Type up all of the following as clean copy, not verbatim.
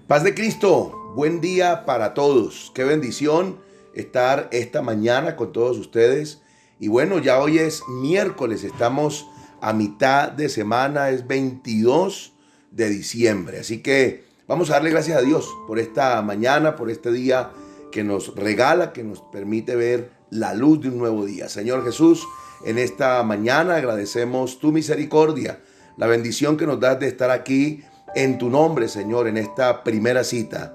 Paz de Cristo, buen día para todos. Qué bendición estar esta mañana con todos ustedes. Y bueno, ya hoy es miércoles, estamos a mitad de semana, es 22 de diciembre. Así que vamos a darle gracias a Dios por esta mañana, por este día que nos regala, que nos permite ver la luz de un nuevo día. Señor Jesús, en esta mañana agradecemos tu misericordia, la bendición que nos das de estar aquí en tu nombre, Señor, en esta primera cita.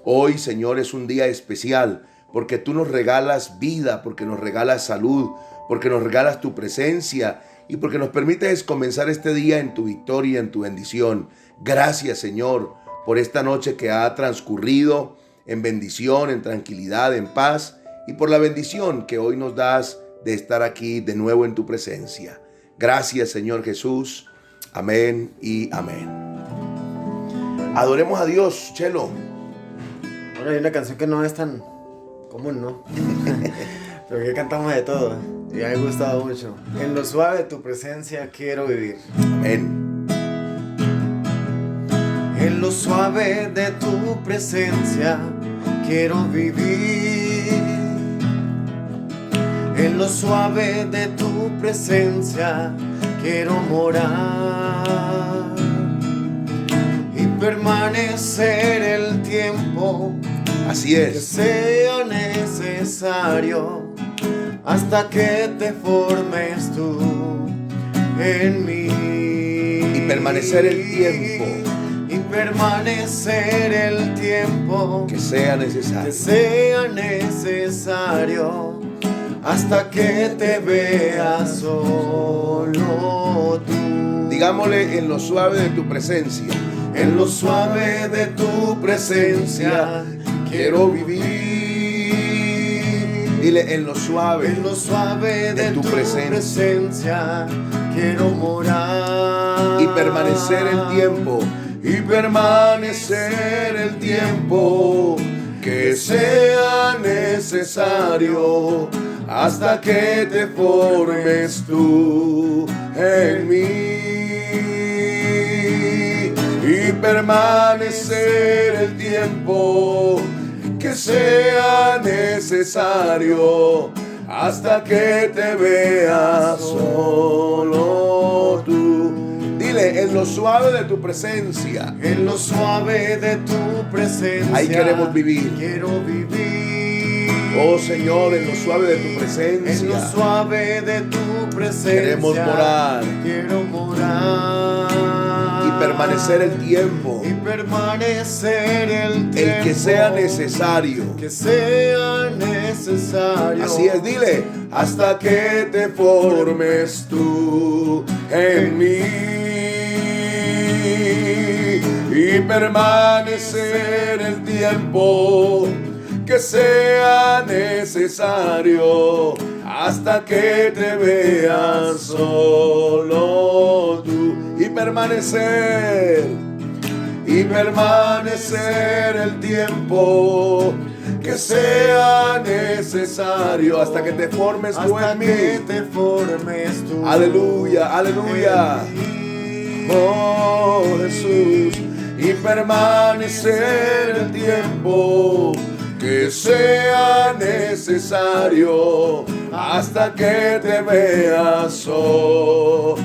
Hoy, Señor, es un día especial porque tú nos regalas vida, porque nos regalas salud, porque nos regalas tu presencia y porque nos permites comenzar este día en tu victoria, en tu bendición. Gracias, Señor, por esta noche que ha transcurrido en bendición, en tranquilidad, en paz, y por la bendición que hoy nos das de estar aquí de nuevo en tu presencia. Gracias, Señor Jesús. Amén y amén. Adoremos a Dios, Chelo. Bueno, hay una canción que no es tan común, ¿no? Pero que cantamos de todo y me ha gustado mucho. En lo suave de tu presencia quiero vivir. Amén. En lo suave de tu presencia quiero vivir. En lo suave de tu presencia quiero morar. Permanecer el tiempo, así es, que sea necesario, hasta que te formes tú en mí. Y permanecer el tiempo, y permanecer el tiempo, que sea necesario, hasta que te veas solo tú. Digámosle: en lo suave de tu presencia. En lo suave de tu presencia quiero vivir. Dile: en lo suave de tu presencia quiero morar. Y permanecer el tiempo, que sea necesario, hasta que te formes tú en mí. Y permanecer el tiempo, que sea necesario, hasta que te veas solo tú. Dile: en lo suave de tu presencia. En lo suave de tu presencia. Ahí queremos vivir. Quiero vivir. Oh Señor, en lo suave de tu presencia. En lo suave de tu presencia. Queremos morar. Quiero morar. Y permanecer el tiempo. Y permanecer el tiempo. El que sea necesario. Que sea necesario. Así es, dile: hasta que te formes tú en mí. Y permanecer el tiempo, que sea necesario, hasta que te veas solo tú. Y permanecer el tiempo, que sea necesario, hasta que te formes tú en mí. Que te formes tú. Aleluya, aleluya. Oh Jesús. Y permanecer el tiempo, que sea necesario, hasta que te veas solo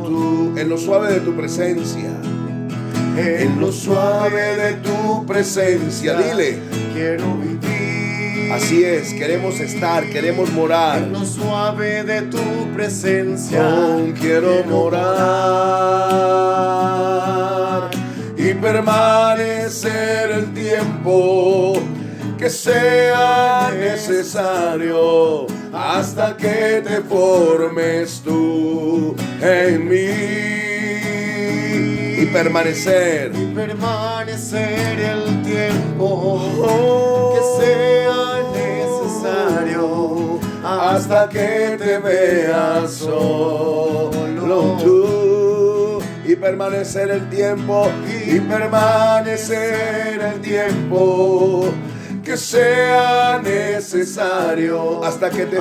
tú. En lo suave de tu presencia. En lo suave de tu presencia. Dile: quiero vivir. Así es, queremos estar, queremos morar. En lo suave de tu presencia. Quiero morar. Y permanecer el tiempo, que sea necesario, hasta que te formes tú en mí. Y permanecer el tiempo, que sea necesario, hasta que te veas solo tú. Y permanecer el tiempo, que sea necesario, hasta que te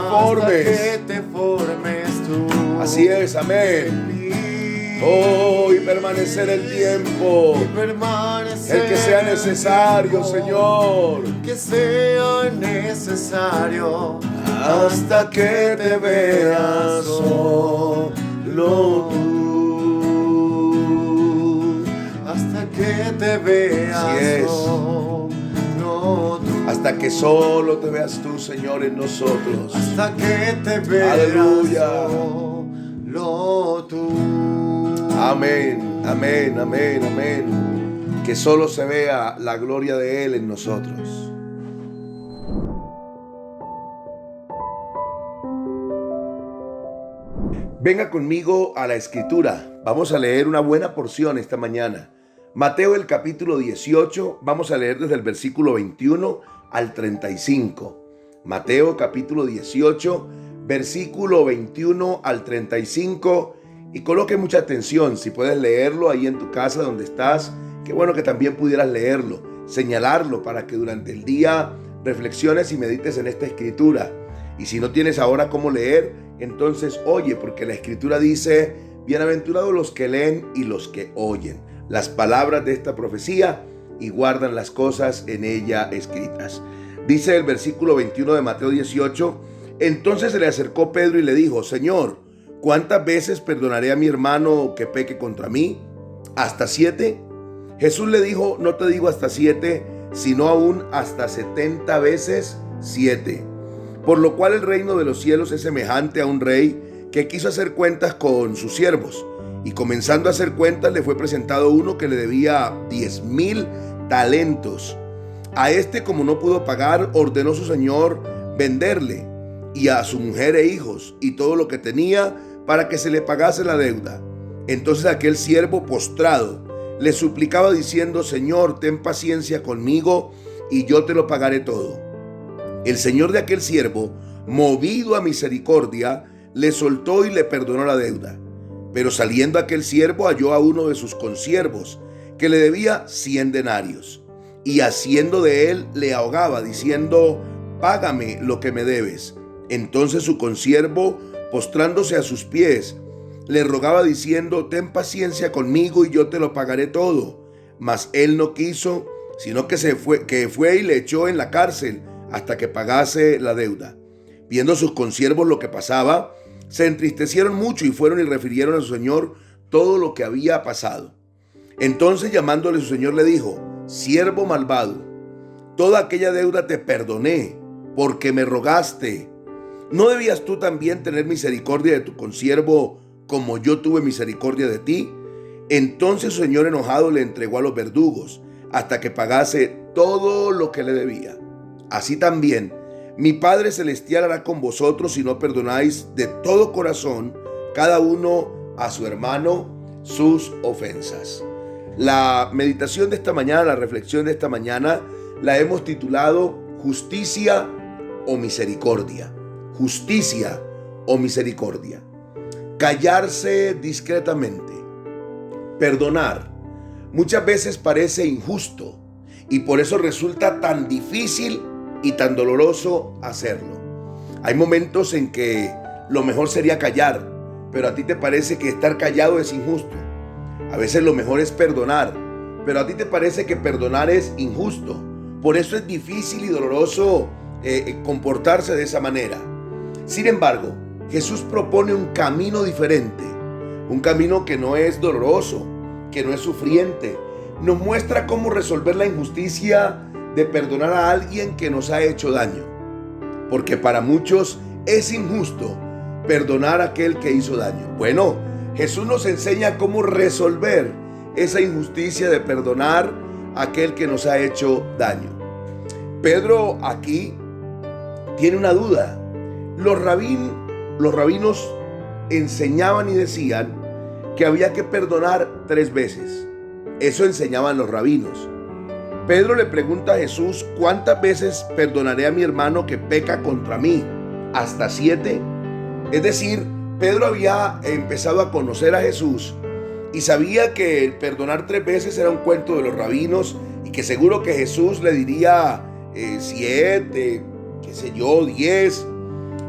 formes tú. Así es, amén. y permanecer el tiempo. El que sea necesario, Señor. Que sea necesario. Hasta que te veas solo tú. Hasta que te veas Así es. solo tú. Hasta que solo te veas tú, Señor, en nosotros. Hasta que te veas Aleluya. solo tú. Amén, amén, amén, amén. Que solo se vea la gloria de Él en nosotros. Venga conmigo a la Escritura. Vamos a leer una buena porción esta mañana. Mateo el capítulo 18, vamos a leer desde el versículo 21 al 35. Mateo capítulo 18, versículo 21 al 35. Y coloque mucha atención, si puedes leerlo ahí en tu casa donde estás, qué bueno que también pudieras leerlo, señalarlo para que durante el día reflexiones y medites en esta escritura. Y si no tienes ahora cómo leer, entonces oye, porque la escritura dice: bienaventurados los que leen y los que oyen las palabras de esta profecía y guardan las cosas en ella escritas. Dice el versículo 21 de Mateo 18: entonces se le acercó Pedro y le dijo: Señor, ¿cuántas veces perdonaré a mi hermano que peque contra mí? ¿Hasta 7? Jesús le dijo: no te digo hasta 7, sino aún hasta 70 veces 7. Por lo cual el reino de los cielos es semejante a un rey que quiso hacer cuentas con sus siervos. Y comenzando a hacer cuentas, le fue presentado uno que le debía 10,000 talentos. A este, como no pudo pagar, ordenó su señor venderle, y a su mujer e hijos, y todo lo que tenía, para que se le pagase la deuda. Entonces aquel siervo, postrado, le suplicaba diciendo: Señor, ten paciencia conmigo, y yo te lo pagaré todo. El señor de aquel siervo, movido a misericordia, le soltó y le perdonó la deuda. Pero saliendo aquel siervo, halló a uno de sus consiervos, que le debía 100 denarios, y haciendo de él, le ahogaba, diciendo: págame lo que me debes. Entonces su consiervo, postrándose a sus pies, le rogaba diciendo: ten paciencia conmigo y yo te lo pagaré todo. Mas él no quiso, sino que fue y le echó en la cárcel hasta que pagase la deuda. Viendo sus consiervos lo que pasaba, se entristecieron mucho y fueron y refirieron a su señor todo lo que había pasado. Entonces, llamándole su señor, le dijo: siervo malvado, toda aquella deuda te perdoné, porque me rogaste. ¿No debías tú también tener misericordia de tu consiervo, como yo tuve misericordia de ti? Entonces su señor, enojado, le entregó a los verdugos, hasta que pagase todo lo que le debía. Así también mi Padre Celestial hará con vosotros si no perdonáis de todo corazón cada uno a su hermano sus ofensas. La meditación de esta mañana, la reflexión de esta mañana, la hemos titulado Justicia o Misericordia. Justicia o misericordia. Callarse discretamente. Perdonar muchas veces parece injusto y por eso resulta tan difícil y tan doloroso hacerlo. Hay momentos en que lo mejor sería callar, pero a ti te parece que estar callado es injusto. A veces lo mejor es perdonar, pero a ti te parece que perdonar es injusto. Por eso es difícil y doloroso comportarse de esa manera. Sin embargo, Jesús propone un camino diferente, un camino que no es doloroso, que no es sufriente. Nos muestra cómo resolver la injusticia de perdonar a alguien que nos ha hecho daño. Porque para muchos es injusto perdonar a aquel que hizo daño. Bueno, Jesús nos enseña cómo resolver esa injusticia de perdonar a aquel que nos ha hecho daño. Pedro aquí tiene una duda. Los rabinos enseñaban y decían que había que perdonar 3 veces. Eso enseñaban los rabinos. Pedro le pregunta a Jesús: ¿cuántas veces perdonaré a mi hermano que peca contra mí? ¿Hasta 7? Es decir, Pedro había empezado a conocer a Jesús y sabía que perdonar 3 veces era un cuento de los rabinos y que seguro que Jesús le diría 7, qué sé yo, 10.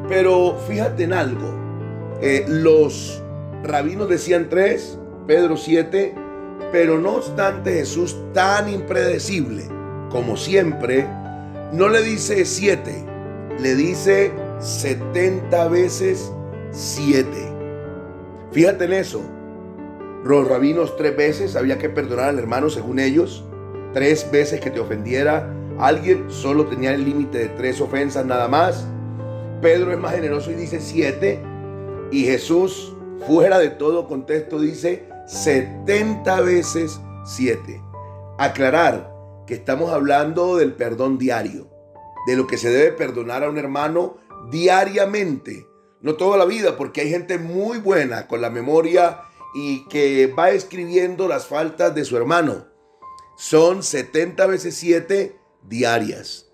Pero fíjate en algo, los rabinos decían 3 Pedro 7, pero no obstante Jesús, tan impredecible como siempre, no le dice 7, le dice 70 veces 7. Fíjate en eso. Los rabinos 3 veces había que perdonar al hermano según ellos. 3 veces que te ofendiera alguien, solo tenía el límite de 3 ofensas nada más. Pedro es más generoso y dice 7. Y Jesús, fuera de todo contexto, dice 70 veces 7. Aclarar que estamos hablando del perdón diario, de lo que se debe perdonar a un hermano diariamente, no toda la vida, porque hay gente muy buena con la memoria y que va escribiendo las faltas de su hermano. Son 70 veces 7 diarias.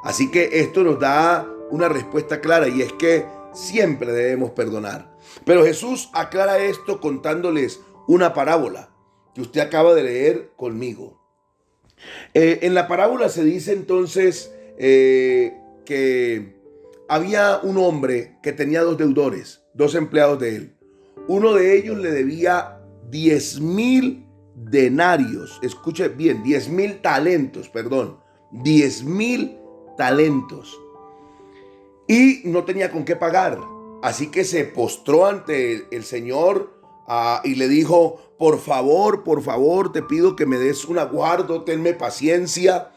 Así que esto nos da una respuesta clara, y es que siempre debemos perdonar. Pero Jesús aclara esto contándoles una parábola que usted acaba de leer conmigo. En la parábola se dice entonces que había un hombre que tenía 2 deudores, 2 empleados de él. Uno de ellos le debía 10,000 denarios. Escuche bien, 10,000 talentos, perdón. 10,000 talentos. Y no tenía con qué pagar. Así que se postró ante el Señor y le dijo: por favor, te pido que me des un aguardo, tenme paciencia.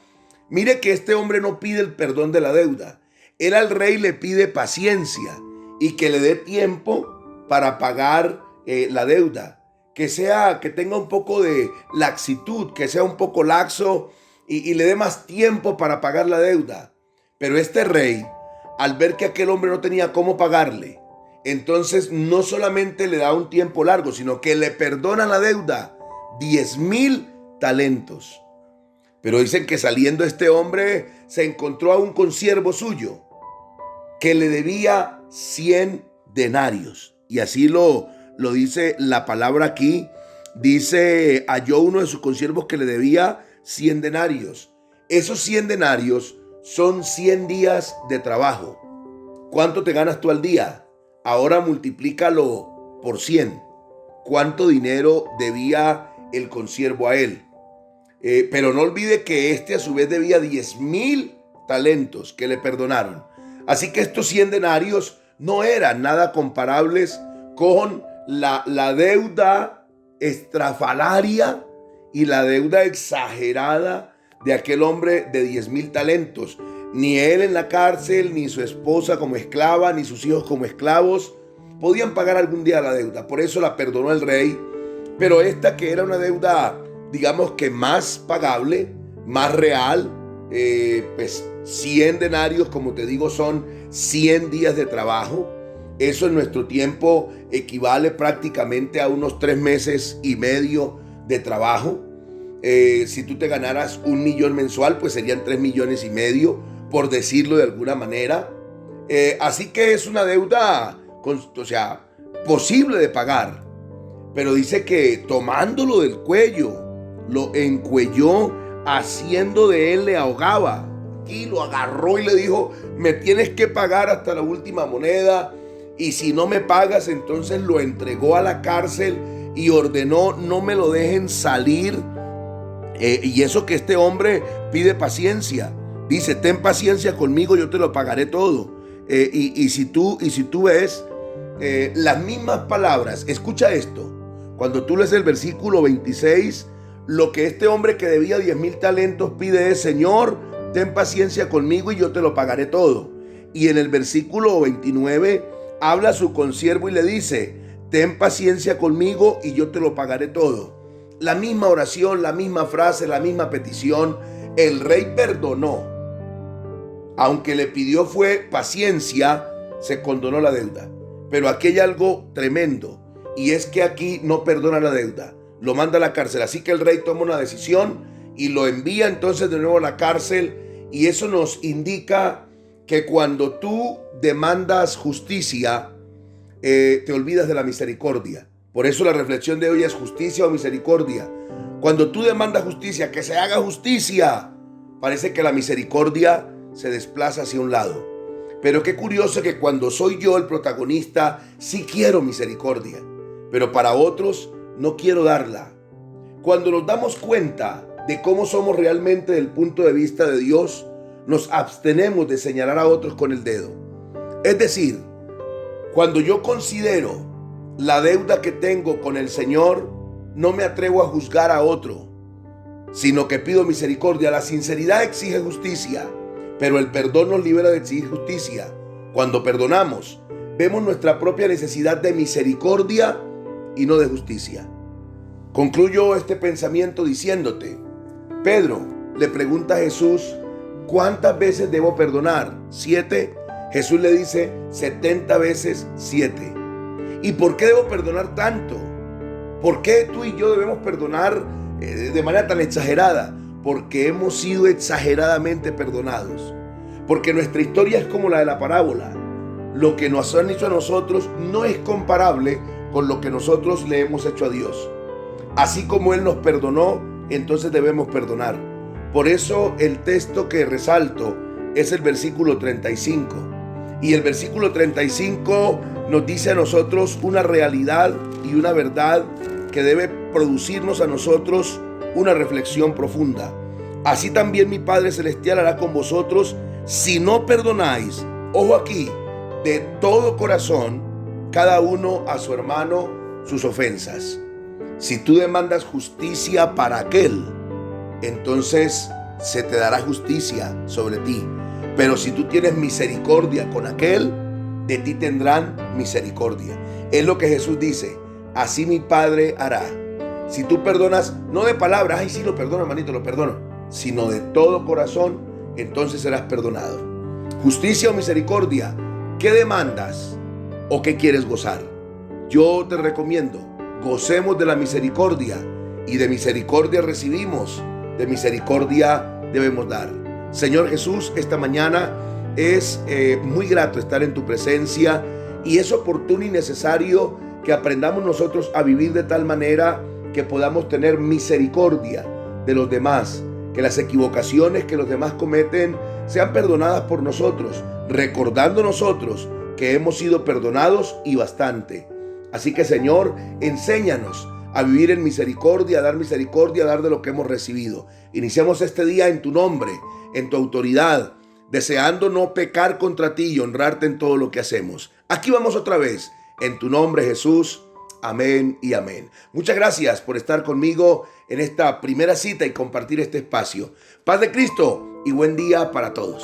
Mire que este hombre no pide el perdón de la deuda. Él al rey le pide paciencia y que le dé tiempo para pagar la deuda. Que tenga un poco de laxitud, que sea un poco laxo y le dé más tiempo para pagar la deuda. Pero este rey, al ver que aquel hombre no tenía cómo pagarle, entonces no solamente le da un tiempo largo, sino que le perdona la deuda, 10,000 talentos. Pero dicen que saliendo este hombre se encontró a un consiervo suyo que le debía 100 denarios. Y así lo dice la palabra aquí. Dice, halló uno de sus consiervos que le debía 100 denarios. Esos 100 denarios son 100 días de trabajo. ¿Cuánto te ganas tú al día? Ahora multiplícalo por 100. ¿Cuánto dinero debía el consiervo a él? Pero no olvide que este a su vez debía 10,000 talentos que le perdonaron. Así que estos 100 denarios no eran nada comparables con la deuda estrafalaria y la deuda exagerada de aquel hombre de 10,000 talentos. Ni él en la cárcel, ni su esposa como esclava, ni sus hijos como esclavos podían pagar algún día la deuda. Por eso la perdonó el rey. Pero esta, que era una deuda, digamos que más pagable, más real, pues 100 denarios, como te digo, son 100 días de trabajo. Eso en nuestro tiempo equivale prácticamente a unos 3 meses y medio de trabajo. Si tú te ganaras 1 millón mensual, pues serían 3 millones y medio, por decirlo de alguna manera. Así que es una deuda, posible de pagar. Pero dice que tomándolo del cuello, lo encuelló, haciendo de él le ahogaba. Aquí lo agarró y le dijo: me tienes que pagar hasta la última moneda, y si no me pagas, entonces lo entregó a la cárcel y ordenó: no me lo dejen salir. Y eso que este hombre pide paciencia. Dice: ten paciencia conmigo, yo te lo pagaré todo. Y si tú ves las mismas palabras, escucha esto. Cuando tú lees el versículo 26, lo que este hombre que debía 10,000 talentos pide es: Señor, ten paciencia conmigo y yo te lo pagaré todo. Y en el versículo 29 habla a su consiervo y le dice: ten paciencia conmigo y yo te lo pagaré todo. La misma oración, la misma frase, la misma petición. El rey perdonó. Aunque le pidió fue paciencia, se condonó la deuda. Pero aquí hay algo tremendo, y es que aquí no perdona la deuda, lo manda a la cárcel. Así que el rey toma una decisión y lo envía entonces de nuevo a la cárcel. Y eso nos indica que cuando tú demandas justicia, te olvidas de la misericordia. Por eso la reflexión de hoy es: justicia o misericordia. Cuando tú demandas justicia, que se haga justicia, parece que la misericordia se desplaza hacia un lado. Pero qué curioso que cuando soy yo el protagonista, sí quiero misericordia, pero para otros no quiero darla. Cuando nos damos cuenta de cómo somos realmente desde el punto de vista de Dios, nos abstenemos de señalar a otros con el dedo. Es decir, cuando yo considero la deuda que tengo con el Señor, no me atrevo a juzgar a otro, sino que pido misericordia. La sinceridad exige justicia, pero el perdón nos libera de exigir justicia. Cuando perdonamos, vemos nuestra propia necesidad de misericordia y no de justicia. Concluyo este pensamiento diciéndote, Pedro le pregunta a Jesús, ¿cuántas veces debo perdonar? 7. Jesús le dice 70 veces 7. ¿Y por qué debo perdonar tanto? ¿Por qué tú y yo debemos perdonar de manera tan exagerada? Porque hemos sido exageradamente perdonados. Porque nuestra historia es como la de la parábola. Lo que nos han hecho a nosotros no es comparable con lo que nosotros le hemos hecho a Dios. Así como Él nos perdonó, entonces debemos perdonar. Por eso el texto que resalto es el versículo 35. Y el versículo 35 nos dice a nosotros una realidad y una verdad que debe producirnos a nosotros una reflexión profunda. Así también mi Padre Celestial hará con vosotros si no perdonáis, ojo aquí, de todo corazón, cada uno a su hermano sus ofensas. Si tú demandas justicia para aquel, entonces se te dará justicia sobre ti. Pero si tú tienes misericordia con aquel, de ti tendrán misericordia. Es lo que Jesús dice, así mi Padre hará. Si tú perdonas, no de palabras, ay sí lo perdono hermanito, lo perdono, sino de todo corazón, entonces serás perdonado. Justicia o misericordia, ¿qué demandas o qué quieres gozar? Yo te recomiendo, gocemos de la misericordia, y de misericordia recibimos, de misericordia debemos dar. Señor Jesús, esta mañana es muy grato estar en tu presencia, y es oportuno y necesario que aprendamos nosotros a vivir de tal manera que podamos tener misericordia de los demás, que las equivocaciones que los demás cometen sean perdonadas por nosotros, recordando nosotros que hemos sido perdonados y bastante. Así que Señor, enséñanos a vivir en misericordia, a dar de lo que hemos recibido. Iniciamos este día en tu nombre, en tu autoridad, deseando no pecar contra ti y honrarte en todo lo que hacemos. Aquí vamos otra vez, en tu nombre Jesús, amén y amén. Muchas gracias por estar conmigo en esta primera cita y compartir este espacio. Paz de Cristo y buen día para todos.